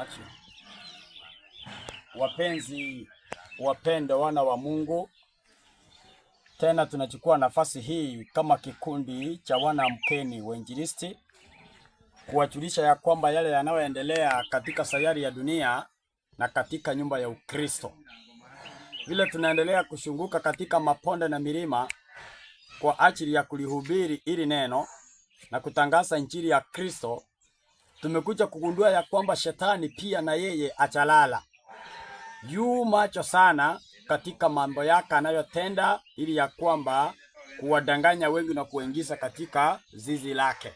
Action. Wapenzi wapendwa wana wa Mungu, tena tunachukua nafasi hii kama kikundi cha wana Mkeni Wainjilisti kuwajulisha ya kwamba yale yanayoendelea katika sayari ya dunia na katika nyumba ya Ukristo. Vile tunaendelea kushunguka katika maponde na milima kwa ajili ya kulihubiri ili neno na kutangaza injili ya Kristo, tumekuja kugundua ya kwamba shetani pia na yeye achalala. Yu macho sana katika mambo yake anayotenda ili ya kwamba kuwadanganya wengi na kuingiza katika zizi lake.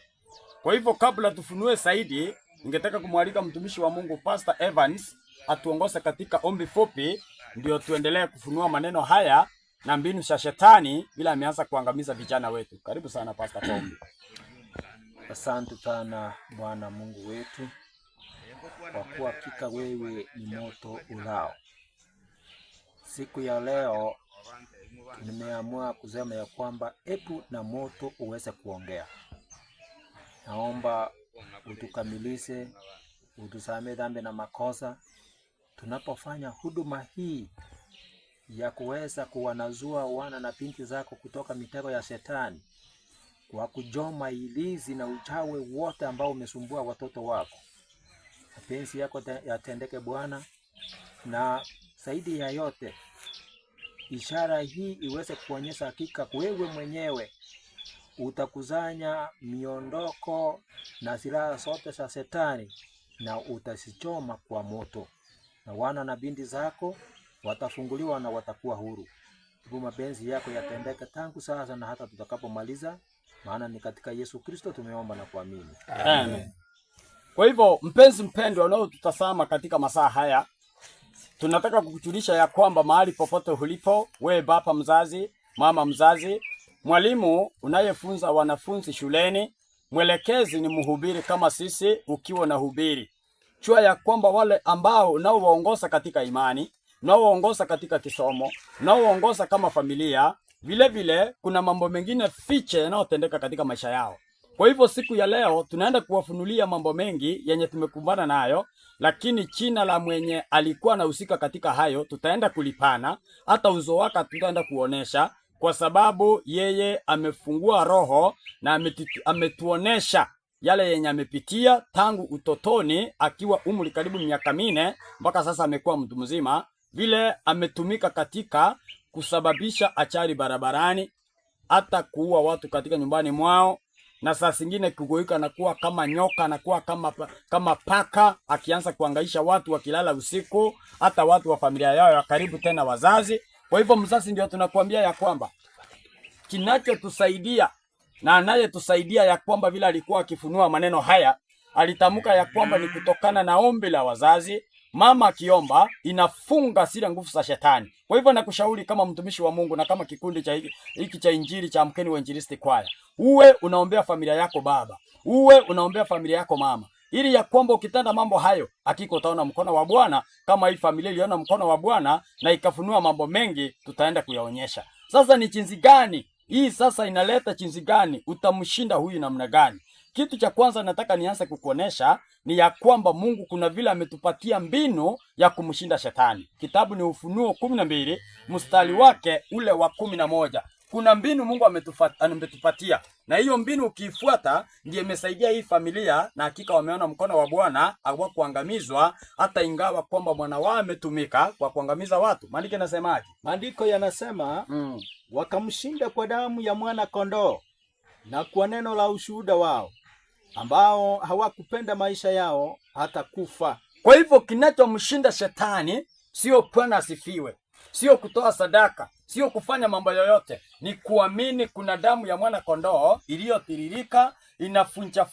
Kwa hivyo kabla tufunue zaidi, ningetaka kumwalika mtumishi wa Mungu Pastor Evans atuongoze katika ombi fupi, ndio tuendelee kufunua maneno haya na mbinu za shetani bila ameanza kuangamiza vijana wetu. Karibu sana Pastor kwa ombi. Asante sana Bwana Mungu wetu, kwa kuwa hakika wewe ni moto ulao. Siku ya leo nimeamua kusema ya kwamba ebu na moto uweze kuongea. Naomba utukamilishe, utusamee dhambi na makosa tunapofanya huduma hii ya kuweza kuwanazua wana na binti zako kutoka mitego ya shetani, kwa kujoma ilizi na uchawi wote ambao umesumbua watoto wako. Mapenzi yako yatendeke Bwana, na zaidi ya yote ishara hii iweze kuonyesha hakika wewe mwenyewe utakuzanya miondoko na silaha zote za shetani na utasichoma kwa moto, na wana na binti zako watafunguliwa na watakuwa huru. Ibu mapenzi yako yatendeke tangu sasa na hata tutakapomaliza, maana ni katika Yesu Kristo tumeomba na kuamini. Amen. Kwa hivyo mpenzi mpendwa unaotutazama katika masaa haya, tunataka kukujulisha ya kwamba mahali popote ulipo, wewe baba mzazi, mama mzazi, mwalimu unayefunza wanafunzi shuleni, mwelekezi ni mhubiri kama sisi, ukiwa na hubiri, jua ya kwamba wale ambao unaowaongoza katika imani, unaowaongoza katika kisomo, unaowaongoza kama familia, vile vile kuna mambo mengine fiche yanayotendeka katika maisha yao. Kwa hivyo siku ya leo tunaenda kuwafunulia mambo mengi yenye tumekumbana nayo, lakini jina la mwenye alikuwa anahusika katika hayo tutaenda kulipana, hata uso wake tutaenda kuonesha, kwa sababu yeye amefungua roho na ametuonesha yale yenye amepitia tangu utotoni akiwa umri karibu miaka 4 mpaka sasa amekuwa mtu mzima, vile ametumika katika kusababisha ajali barabarani, hata kuua watu katika nyumbani mwao, na saa zingine kugoika na kuwa kama nyoka na kuwa kama paka, akianza kuangaisha watu wakilala usiku, hata watu wa familia yao ya karibu, tena wazazi. Kwa hivyo mzazi, ndio tunakuambia ya kwamba kinachotusaidia na anayetusaidia ya kwamba vile alikuwa akifunua maneno haya, alitamka ya kwamba ni kutokana na ombi la wazazi. Mama akiomba inafunga zile nguvu za shetani. Kwa hivyo nakushauri kama mtumishi wa Mungu na kama kikundi cha hiki cha injili cha Mkeni Wainjilisti Kwaya, uwe unaombea familia yako baba, uwe unaombea familia yako mama, ili ya kwamba ukitenda mambo hayo hakika utaona mkono wa Bwana, kama hii familia iliona mkono wa Bwana na ikafunua mambo mengi tutaenda kuyaonyesha. Sasa ni jinsi gani hii sasa inaleta jinsi gani utamshinda huyu namna gani? Kitu cha kwanza nataka nianze kukuonesha ni ya kwamba Mungu kuna vile ametupatia mbinu ya kumshinda shetani. Kitabu ni Ufunuo 12 mstari wake ule wa 11. Kuna mbinu Mungu ametupatia, na hiyo mbinu ukiifuata ndiye imesaidia hii familia, na hakika wameona mkono wa Bwana hawakuangamizwa, hata ingawa kwamba mwana wao ametumika kwa kuangamiza watu. Maandiko yanasemaje? Maandiko yanasema wakamshinda kwa damu ya mwana kondoo na kwa neno la ushuhuda wao, ambao hawakupenda maisha yao hata kufa. Kwa hivyo kinachomshinda shetani sio Bwana asifiwe, sio kutoa sadaka, sio kufanya mambo yoyote, ni kuamini kuna damu ya mwana kondoo iliyotiririka inafunja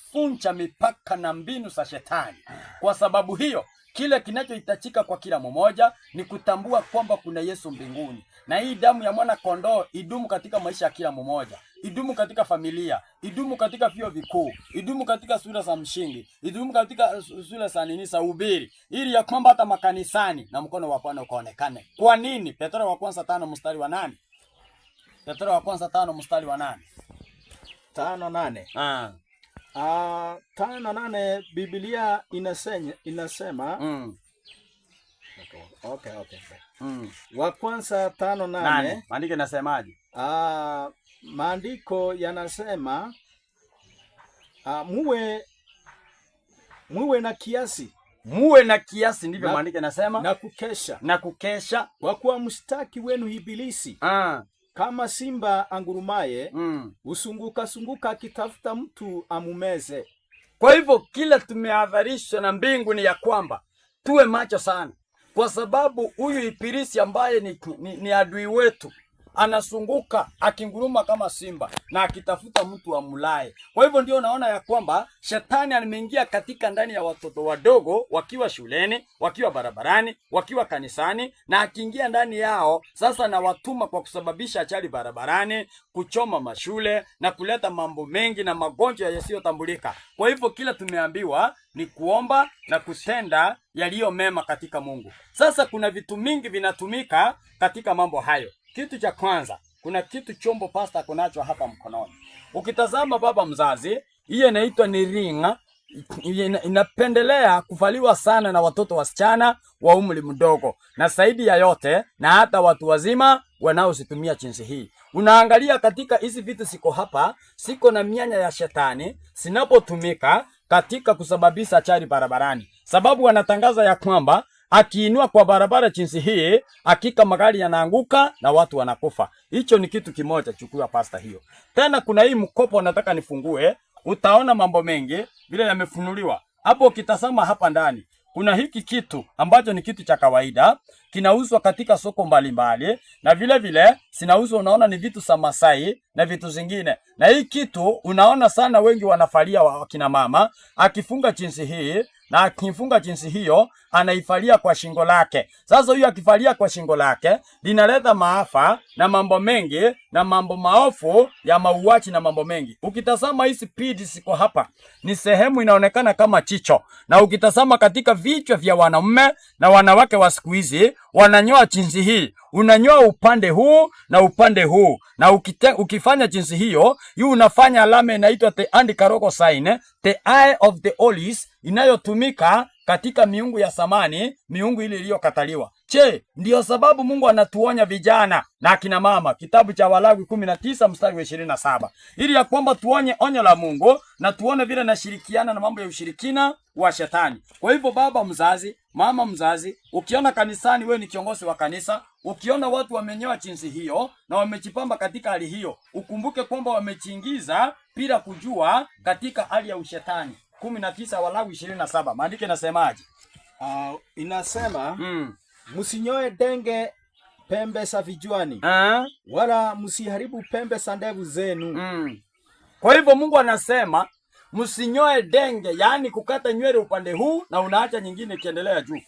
mipaka na mbinu za shetani. Kwa sababu hiyo kile kinachohitajika kwa kila mmoja ni kutambua kwamba kuna Yesu mbinguni, na hii damu ya mwana kondoo idumu katika maisha ya kila mmoja, idumu katika familia, idumu katika vyuo vikuu, idumu katika shule za msingi, idumu katika shule za za ubiri, ili ya kwamba hata makanisani na mkono wa Bwana ukaonekane. Kwa nini? Petro wa kwanza 5 mstari wa 8. Petro wa kwanza 5 mstari wa 8. 5:8. 5:8 Biblia inasema okay. Wa kwanza 5:8 maandiko yanasemaje? Maandiko yanasema muwe na kiasi. Muwe na kiasi, ndivyo maandiko yanasema, na kukesha kwa kuwa mshtaki wenu Ibilisi kama simba angurumaye usunguka akitafuta mtu amumeze. Kwa hivyo kila tumehadharishwa na mbingu ni ya kwamba tuwe macho sana, kwa sababu huyu Ibilisi ambaye ni adui wetu anasunguka akinguruma kama simba na akitafuta mtu amulaye. Kwa hivyo ndio naona ya kwamba shetani ameingia katika ndani ya watoto wadogo, wakiwa shuleni, wakiwa barabarani, wakiwa kanisani, na akiingia ndani yao sasa na watuma kwa kusababisha ajali barabarani, kuchoma mashule na kuleta mambo mengi na magonjwa yasiyotambulika. Kwa hivyo kila tumeambiwa ni kuomba na kutenda yaliyo mema katika Mungu. Sasa kuna vitu mingi vinatumika katika mambo hayo. Kitu cha kwanza, kuna kitu chombo pasta kunacho hapa mkononi. Ukitazama baba mzazi, hiyo inaitwa ni ringa. Inapendelea kuvaliwa sana na watoto wasichana wa umri mdogo, na zaidi ya yote na hata watu wazima wanaozitumia jinsi hii. Unaangalia katika hizi vitu siko hapa, siko na mianya ya shetani sinapotumika katika kusababisha ajali barabarani. Sababu wanatangaza ya kwamba akiinua kwa barabara jinsi hii, hakika magari yanaanguka na watu wanakufa. Hicho ni kitu kimoja, chukua pasta hiyo. Tena kuna hii mkopo nataka nifungue, utaona mambo mengi vile yamefunuliwa. Hapo ukitazama hapa ndani, kuna hiki kitu ambacho ni kitu cha kawaida, kinauzwa katika soko mbalimbali, na vile vile sinauzwa, unaona ni vitu za Masai na vitu zingine. Na hii kitu unaona sana wengi wanafalia wakina mama, akifunga jinsi hii na akifunga jinsi hiyo anaifalia kwa shingo lake. Sasa huyu akifalia kwa shingo lake linaleta maafa na mambo mengi na mambo maofu ya mauaji na mambo mengi. Ukitazama hizi pidi siko hapa, ni sehemu inaonekana kama chicho, na ukitazama katika vichwa vya wanaume na wanawake wa siku hizi wananyoa jinsi hii. Unanyoa upande huu na upande huu, na ukifanya jinsi hiyo, yu unafanya alama inaitwa the anti-karoko sign, the eye of the Olis, inayotumika katika miungu ya samani, miungu ile iliyokataliwa. Ndiyo sababu Mungu anatuonya vijana na akina mama, kitabu cha Walawi 19 mstari wa 27, ili ya kwamba tuonye onyo la Mungu na tuone vile nashirikiana na mambo ya ushirikina wa shetani. Kwa hivyo baba mzazi, mama mzazi, ukiona kanisani, wewe ni kiongozi wa kanisa, ukiona watu wamenyoa jinsi hiyo na wamejipamba katika hali hiyo, ukumbuke kwamba wamejiingiza bila kujua katika hali ya ushetani. 19 Walawi 27, maandiko yanasemaje? Inasema msinyoe denge pembe za vichwani, wala msiharibu pembe za ndevu zenu. Kwa hivyo Mungu anasema msinyoe denge, yani kukata nywele upande huu na unaacha nyingine ikiendelea juu.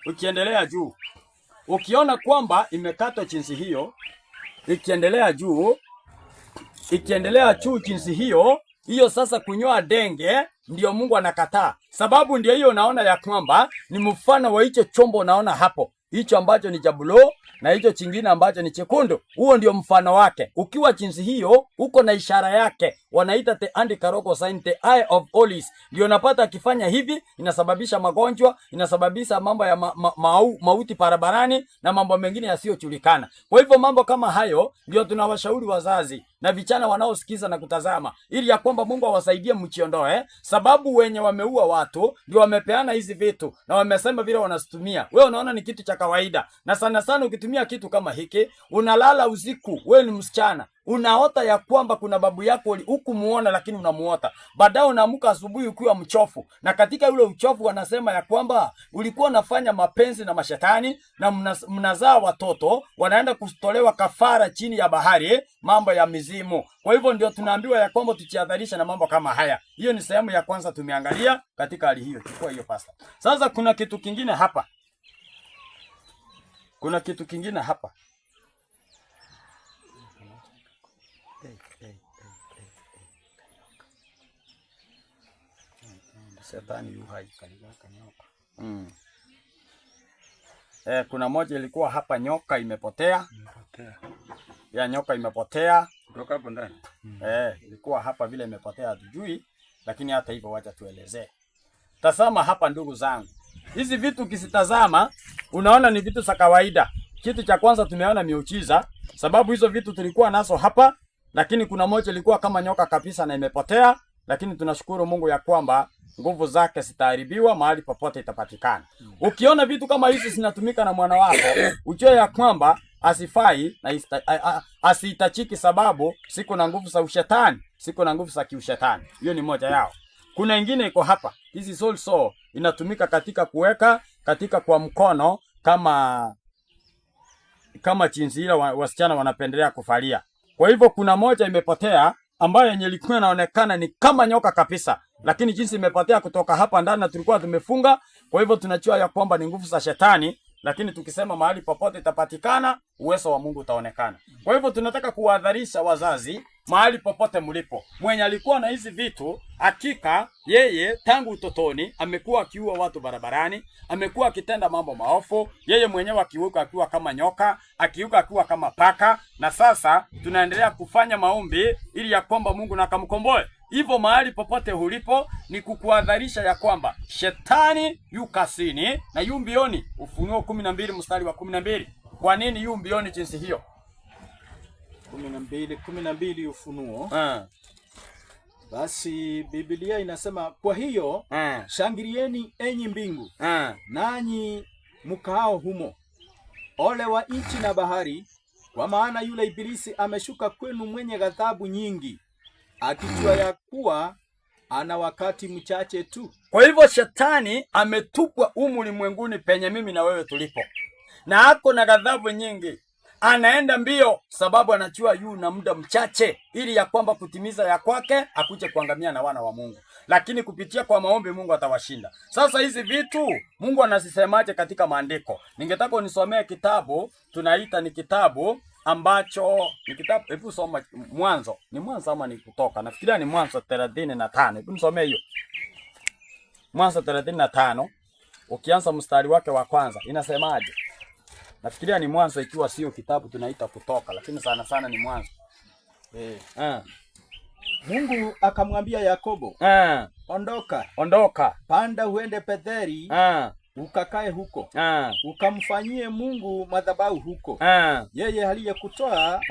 Ukiendelea juu, ukiona kwamba imekatwa jinsi hiyo, ikiendelea juu jinsi hiyo, sasa kunyoa denge ndio Mungu anakataa. Sababu ndio hiyo, unaona ya kwamba ni mfano wa hicho chombo unaona hapo, hicho ambacho ni jabulo na hicho chingine ambacho ni chekundu. Huo ndio mfano wake. Ukiwa jinsi hiyo, uko na ishara yake, wanaita the anti-karoko sign, the eye of Olis. Ndio unapata akifanya hivi, inasababisha magonjwa, inasababisha mambo ya mauti barabarani na mambo mengine yasiyojulikana. Kwa hivyo mambo kama hayo ndio tunawashauri wazazi na vijana wanaosikiza na kutazama, ili ya kwamba Mungu awasaidie mchiondoe. Sababu wenye wameua watu ndio wamepeana hizi vitu na wamesema vile wanazitumia. Wewe unaona ni kitu cha kawaida, na sana sana ukitumia kitu kama hiki, unalala usiku, wewe ni msichana, unaota ya kwamba kuna babu yako hukumuona lakini unamuota. Baadaye unaamka asubuhi ukiwa mchofu, na katika ule uchofu wanasema ya kwamba ulikuwa unafanya mapenzi na mashetani na mnazaa watoto wanaenda kutolewa kafara chini ya bahari, mambo ya mizimu. Kwa hivyo ndio tunaambiwa ya kwamba tujiadharisha na mambo kama haya. Hiyo ni sehemu ya kwanza tumeangalia katika hali hiyo. Chukua hiyo pasta. Sasa kuna kitu kingine hapa. Shetani yu hai kanyoka. Kuna moja ilikuwa hapa, nyoka imepotea. Ya nyoka imepotea kutoka hapo ndani. Ilikuwa hapa vile imepotea hatujui, lakini hata hivyo wacha tuelezee. Tazama hapa ndugu zangu. Hizi vitu ukisitazama unaona ni vitu za kawaida. Kitu cha kwanza tumeona miujiza, sababu hizo vitu tulikuwa nazo hapa, lakini kuna moja ilikuwa kama nyoka kabisa na imepotea, lakini tunashukuru Mungu ya kwamba nguvu zake zitaharibiwa, mahali popote itapatikana. Ukiona vitu kama hizi zinatumika na mwana wako, ujue ya kwamba asifai na asitachiki, sababu siko na nguvu za ushetani, siko na nguvu za kiushetani. Hiyo ni moja yao. Kuna ingine iko hapa. Hizi soul saw inatumika katika kuweka katika kwa mkono kama jinsi ile wasichana wanapendelea kufalia. Kwa hivyo kuna moja imepotea ambayo yenye ilikuwa inaonekana ni kama nyoka kabisa, lakini jinsi imepotea kutoka hapa ndani na tulikuwa tumefunga. Kwa hivyo tunajua ya kwamba ni nguvu za shetani, lakini tukisema mahali popote itapatikana, uwezo wa Mungu utaonekana. Kwa hivyo tunataka kuwadharisha wazazi, mahali popote mlipo, mwenye alikuwa na hizi vitu, hakika yeye tangu utotoni amekuwa akiua watu barabarani, amekuwa akitenda mambo maovu, yeye mwenyewe akiuka akiwa kama nyoka, akiuka akiwa kama paka, na sasa tunaendelea kufanya maombi ili ya kwamba Mungu na akamkomboe. Hivyo mahali popote ulipo ni kukuadharisha ya kwamba shetani yu kasini na yu mbioni. Ufunuo 12 mstari wa 12. Kwa nini yu mbioni jinsi hiyo? 12 Ufunuo. Basi Biblia inasema, kwa hiyo shangilieni enyi mbingu, nanyi mkaao humo, ole wa nchi na bahari, kwa maana yule ibilisi ameshuka kwenu mwenye ghadhabu nyingi, akijua ya kuwa ana wakati mchache tu. Kwa hivyo shetani ametupwa ulimwenguni penye mimi na wewe tulipo, na ako na ghadhabu nyingi. Anaenda mbio sababu anajua yu na muda mchache, ili ya kwamba kutimiza ya kwake akuje kuangamia na wana wa Mungu. Lakini kupitia kwa maombi Mungu atawashinda. Sasa hizi vitu Mungu anasisemaje katika maandiko? Ningetaka unisomee kitabu, tunaita ni kitabu ambacho ni kitabu, hebu soma Mwanzo. Ni Mwanzo ama ni Kutoka? Nafikiria ni Mwanzo 35. Hebu nisomee hiyo. Mwanzo 35 ukianza mstari wake wa kwanza inasemaje? Nafikiria ni Mwanzo, ikiwa sio kitabu tunaita Kutoka, lakini sana sana ni Mwanzo. Mungu akamwambia Yakobo, ondoka, panda uende Betheli, ukakae huko, ukamfanyie Mungu madhabahu huko, yeye aliyekutoa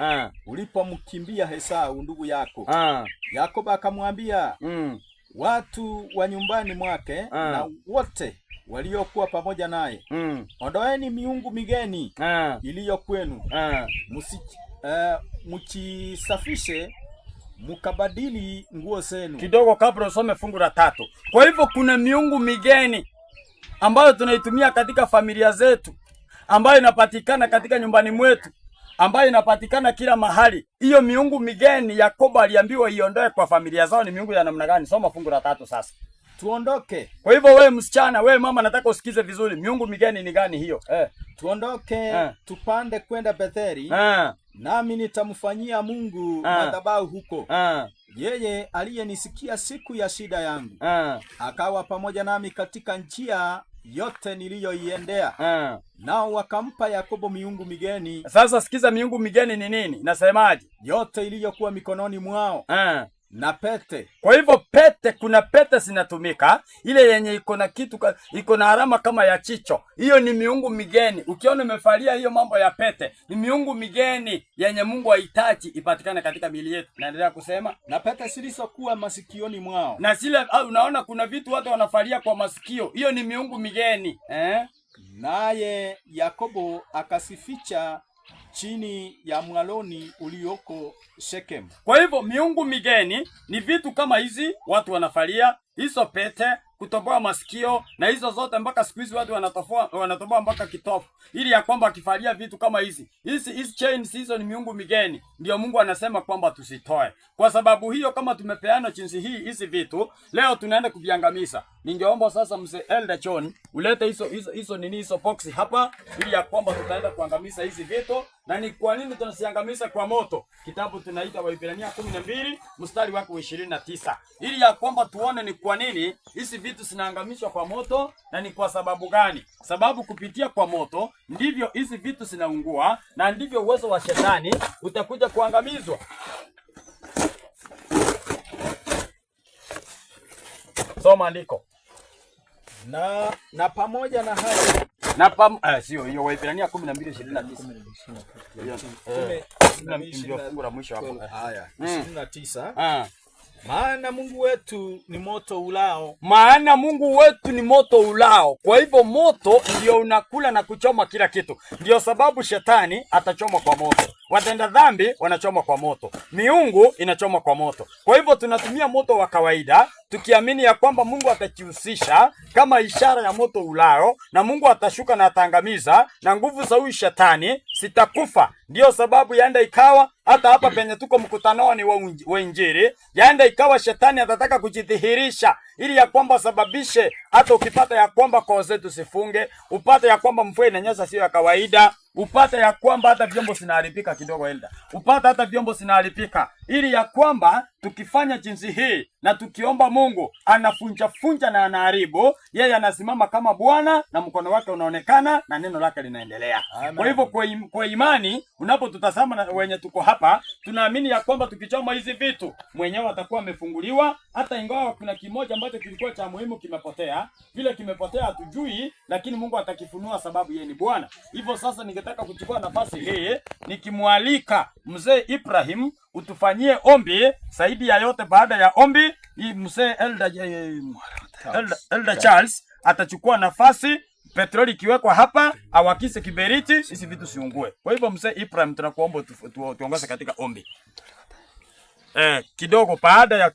ulipomkimbia Esau ndugu yako. Yakobo akamwambia watu wa nyumbani mwake na wote waliokuwa pamoja naye, ondoeni miungu migeni iliyo kwenu, mchisafishe, mukabadili nguo zenu. Kidogo kabla usome fungu la 3. Kwa hivyo kuna miungu migeni ambayo tunaitumia katika familia zetu, ambayo inapatikana katika nyumbani mwetu, ambayo inapatikana kila mahali. Hiyo miungu migeni Yakobo aliambiwa iondoe kwa familia zao. Ni miungu ya namna gani? Soma fungu la 3 sasa. Tuondoke. Kwa hivyo wewe msichana, wewe mama, nataka usikize vizuri. Miungu migeni ni gani hiyo? Tuondoke, tupande kwenda Betheli, nami nitamfanyia Mungu madhabahu huko, yeye aliyenisikia siku ya shida yangu, akawa pamoja nami katika njia yote niliyoiendea. Nao wakampa Yakobo miungu migeni. Sasa sikiza, miungu migeni ni nini? Nasemaje? Yote iliyokuwa mikononi mwao. Na pete. Kwa hivyo pete, kuna pete zinatumika, ile yenye iko na kitu, iko na alama kama ya chicho. Hiyo ni miungu migeni. Ukiona umefalia hiyo mambo ya pete, ni miungu migeni yenye Mungu hahitaji ipatikane katika miili yetu. Naendelea kusema, na pete zilizokuwa masikioni mwao. Na zile unaona kuna vitu watu wanafalia kwa masikio. Hiyo ni miungu migeni. Naye Yakobo akasificha chini ya mwaloni ulioko Shekem. Kwa hivyo miungu migeni ni vitu kama hizi watu wanafalia, hizo pete, kutoboa masikio, na hizo zote mpaka siku hizi watu wanatoboa mpaka kitofu, ili ya kwamba akifalia vitu kama hizi chains, hizo ni miungu migeni. Ndio Mungu anasema kwamba tusitoe. Kwa sababu hiyo, kama tumepeana jinsi hii hizi vitu, leo tunaenda kuviangamiza. Ningeomba sasa mzee Elder John ulete hizo box hapa, ili ya kwamba tutaenda kuangamiza hizi vitu. Na ni kwa nini tunasiangamiza kwa moto? Kitabu tunaita Waebrania 12 mstari wake wa 29, ili ya kwamba tuone ni kwa nini hizi vitu zinaangamishwa kwa moto na ni kwa sababu gani. Sababu kupitia kwa moto ndivyo hizi vitu zinaungua, na ndivyo uwezo wa shetani utakuja kuangamizwa. Soma andiko. Na pamoja na hayo sio hiyo Waebrania 12:29. Ndio fungu la mwisho hapo. Haya, 29. Maana Mungu wetu ni moto ulao. Maana Mungu wetu ni moto ulao. Kwa hivyo moto ndio unakula na kuchoma kila kitu. Ndio sababu shetani atachoma kwa moto. Watenda dhambi wanachoma kwa moto. Miungu inachoma kwa moto. Kwa hivyo tunatumia moto wa kawaida tukiamini ya kwamba Mungu atajihusisha kama ishara ya moto ulao, na Mungu atashuka na ataangamiza, na nguvu za huyu shetani sitakufa. Ndio sababu yaenda ikawa hata hapa penye tuko mkutanoni wa Injili, yaenda ikawa shetani atataka kujidhihirisha ili ya kwamba sababishe hata ukipata ya kwamba koo zetu sifunge, upate ya kwamba mvua inanyesha sio ya kawaida, upate ya kwamba hata vyombo zinaharibika kidogo upate hata vyombo zinaharibika, ili ya kwamba tukifanya jinsi hii na tukiomba Mungu anafunja na anaharibu, yeye anasimama kama Bwana na mkono wake unaonekana na neno lake linaendelea. Kwa hivyo kwa imani unapotutazama wenye tuko hapa, tunaamini ya kwamba tukichoma hizi vitu mwenyewe atakuwa amefunguliwa, hata ingawa kuna kimoja ambacho kilikuwa cha muhimu kimepotea. Vile kimepotea hatujui, lakini Mungu atakifunua sababu yeye ni Bwana. Hivyo sasa ningetaka kuchukua nafasi hii nikimwalika mzee Ibrahim utufanyie ombi. Zaidi ya yote, baada ya ombi hii mzee Elder Charles atachukua nafasi, petroli ikiwekwa hapa awakise kiberiti hizi vitu siungue. Kwa hivyo mzee Ibrahim tunakuomba tuongoze katika ombi. Kidogo baada ya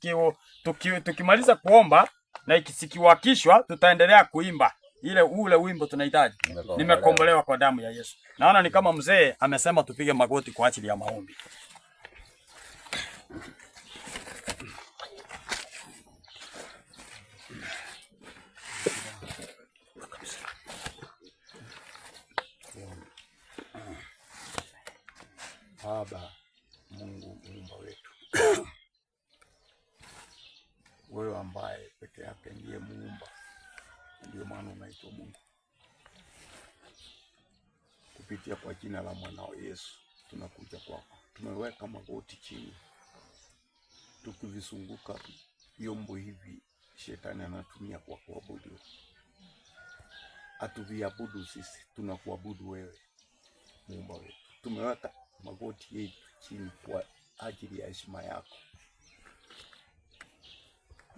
tukimaliza kuomba na ikisikiwakishwa tutaendelea kuimba ule wimbo tunahitaji, nimekombolewa kwa damu ya Yesu. Naona ni kama mzee amesema tupige magoti kwa ajili ya maombi. Baba Mungu muumba wetu, wewe ambaye peke yake ndiye muumba, ndio maana unaitwa Mungu. Kupitia kwa jina la mwanao Yesu tunakuja kwako, tumeweka magoti chini tukivizunguka vyombo hivi shetani anatumia kwa kuabudu. Atuviabudu sisi, tunakuabudu wewe muumba wetu. Tumeweka magoti yetu chini kwa ajili ya heshima yako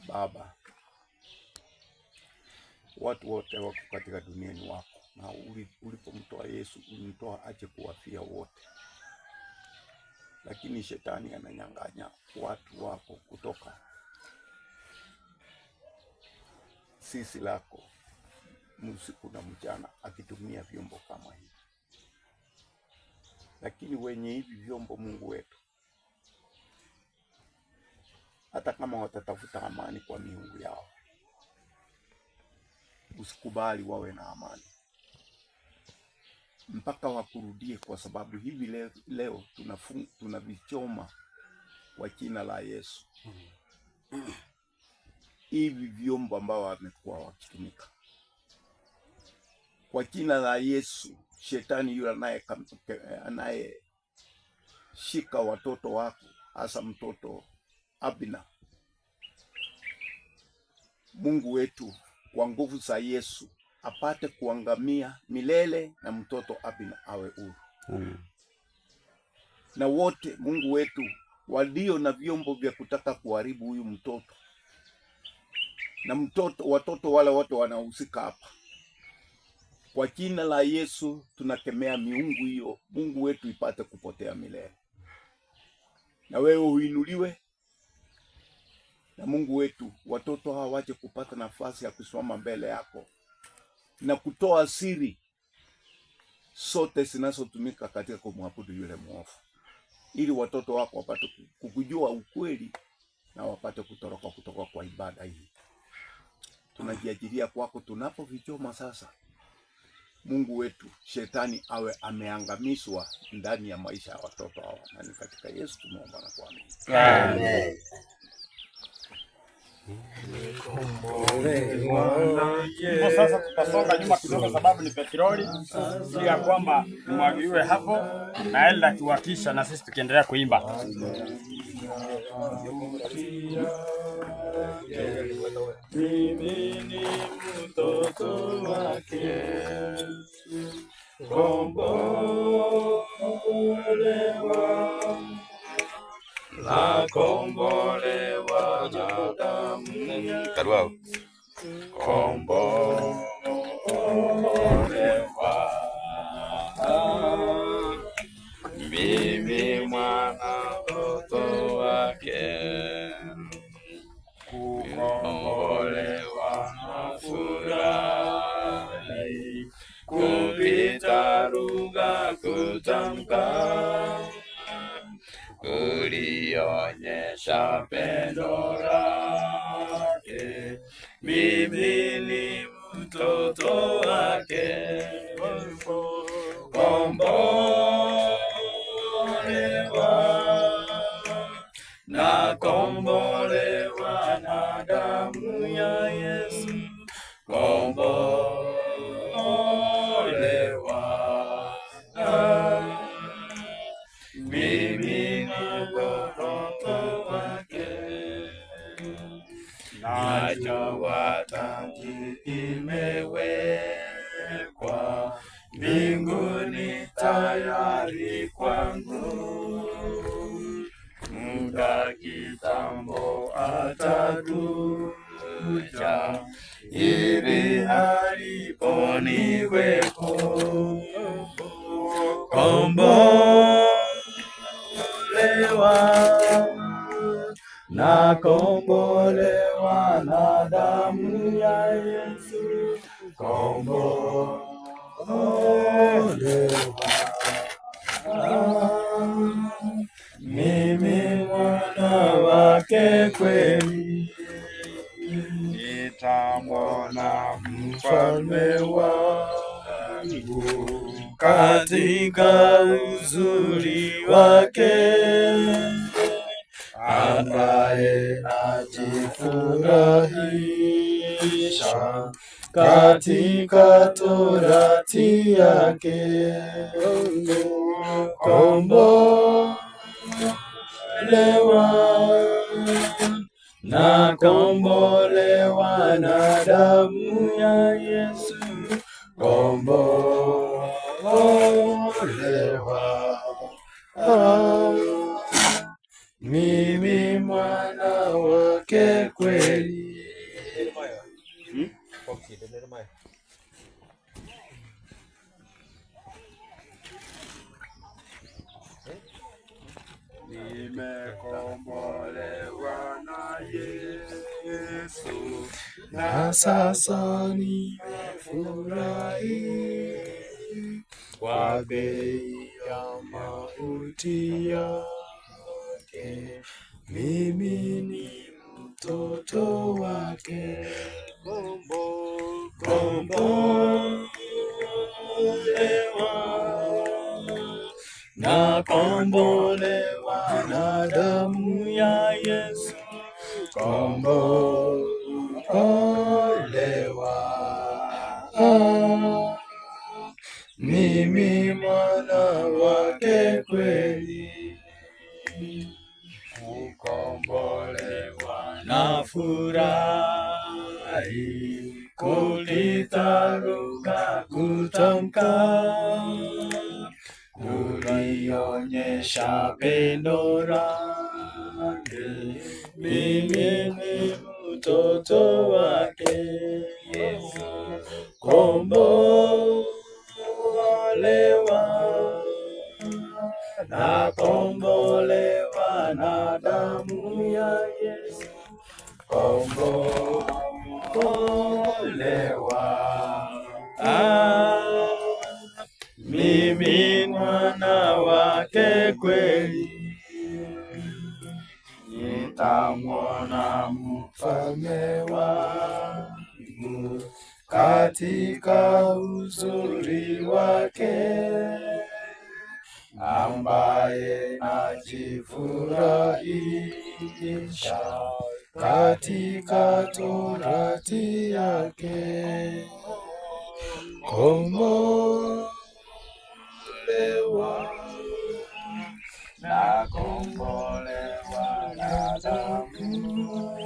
Baba. Watu wote wako katika dunia ni wako, na ulipomtoa Yesu ulimtoa aje kuwafia wote, lakini shetani ananyang'anya watu wako kutoka sisi lako usiku na mchana, akitumia vyombo kama hivi. Lakini wenye hivi vyombo, Mungu wetu, hata kama watatafuta amani kwa miungu yao, usikubali wawe na amani mpaka wakurudie, kwa sababu hivi leo tunavichoma kwa jina la Yesu hivi vyombo ambao wamekuwa wakitumika kwa jina la Yesu. Shetani yule anayeshika watoto wako, hasa mtoto Abina, Mungu wetu, kwa nguvu za Yesu apate kuangamia milele, na mtoto Abina awe huru. Na wote Mungu wetu walio na vyombo vya kutaka kuharibu huyu mtoto na watoto wale wote wanahusika hapa, kwa jina la Yesu tunakemea miungu hiyo, Mungu wetu, ipate kupotea milele, na wewe uinuliwe. Na Mungu wetu, watoto hawa waje kupata nafasi ya kusimama mbele yako na kutoa siri sote zinazotumika katika kumwabudu yule mwovu, ili watoto wako wapate kukujua ukweli na wapate kutoroka kutoka kwa ibada hii. Tunajiajiria kwako tunapovichoma sasa, Mungu wetu, shetani awe ameangamizwa ndani ya maisha ya watoto hawa, na ni katika Yesu tumeomba na kuamini. Amen. Hivyo sasa tutasonga nyuma kidogo, sababu ni petroli, ili ya kwamba nimwagiliwe hapo na Elda kiwakisha, na sisi tukiendelea kuimba. mimi ni mtoto wake. Kombolewa, nakombolewa na damu ya kombolewa, mimi mwana mtoto wake. Kukombolewa na furahi, kupita lugha kutamka, kulionyesha pendo lake. Mimi ni mtoto wake. Kombolewa, nakombolewa na damu ya Yesu. Kombolewa, mimi ni mtoto wake. Najua taji imewekwa mbinguni tayari kwangu, muda kitambo atakuja, ili aliponiweko. Kombolewa, nakombolewa na damu ya Yesu. Kombolewa, mimi mwana wake kweli. Nitamwona mfalme wangu katika uzuri wake, ambaye najifurahisha katika torati yake. Kombolewa, nakombolewa na damu ya Yesu. Kombolewa, mimi mwana wake kweli. Nimekombolewa na Yesu, na sasa nimefurahi kwa bei ya mauti yake. Mimi ni mtoto wake. Kombolewa, nakombolewa na damu ya Yesu. Kombolewa, mimi mwana wake kweli. Kukombolewa na furahi, kulitaruka kutamka, kulionyesha pendo lake. Mimi ni mtoto wake Yesu. Kombolewa, nakombolewa na damu ya Yesu. Kombolewa, mimi mwana wake kweli. Nitamwona mfalme wangu katika uzuri wake, ambaye najifurahisha katika torati yake. Kombolewa, nakombolewa na damu.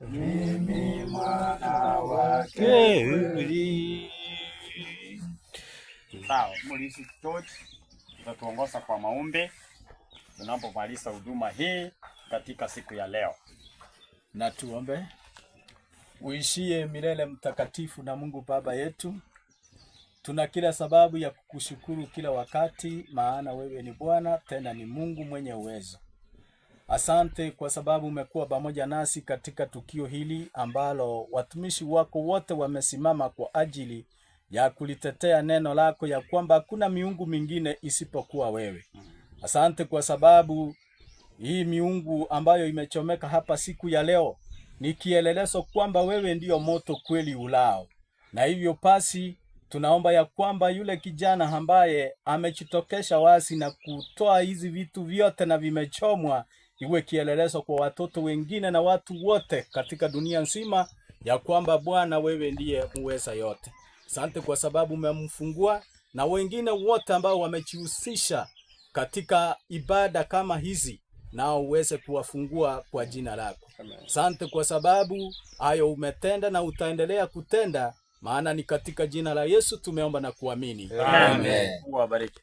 mimi mwana wake uli. Sawa, Mulisi George utatuongoza kwa maombi tunapomaliza huduma hii katika siku ya leo. Na tuombe. Uishie milele mtakatifu na Mungu Baba yetu, tuna kila sababu ya kukushukuru kila wakati, maana wewe ni Bwana tena ni Mungu mwenye uwezo. Asante kwa sababu umekuwa pamoja nasi katika tukio hili ambalo watumishi wako wote wamesimama kwa ajili ya kulitetea neno lako ya kwamba hakuna miungu mingine isipokuwa wewe. Asante kwa sababu hii miungu ambayo imechomeka hapa siku ya leo ni kielelezo kwamba wewe ndiyo moto kweli ulao. Na hivyo basi tunaomba ya kwamba yule kijana ambaye amejitokesha wazi na kutoa hizi vitu vyote na vimechomwa iwe kielelezo kwa watoto wengine na watu wote katika dunia nzima ya kwamba Bwana wewe ndiye muweza yote. Asante kwa sababu umemfungua na wengine wote ambao wamejihusisha katika ibada kama hizi nao uweze kuwafungua kwa jina lako. Asante kwa sababu hayo umetenda na utaendelea kutenda, maana ni katika jina la Yesu tumeomba na kuamini. Amen. Mungu awabariki.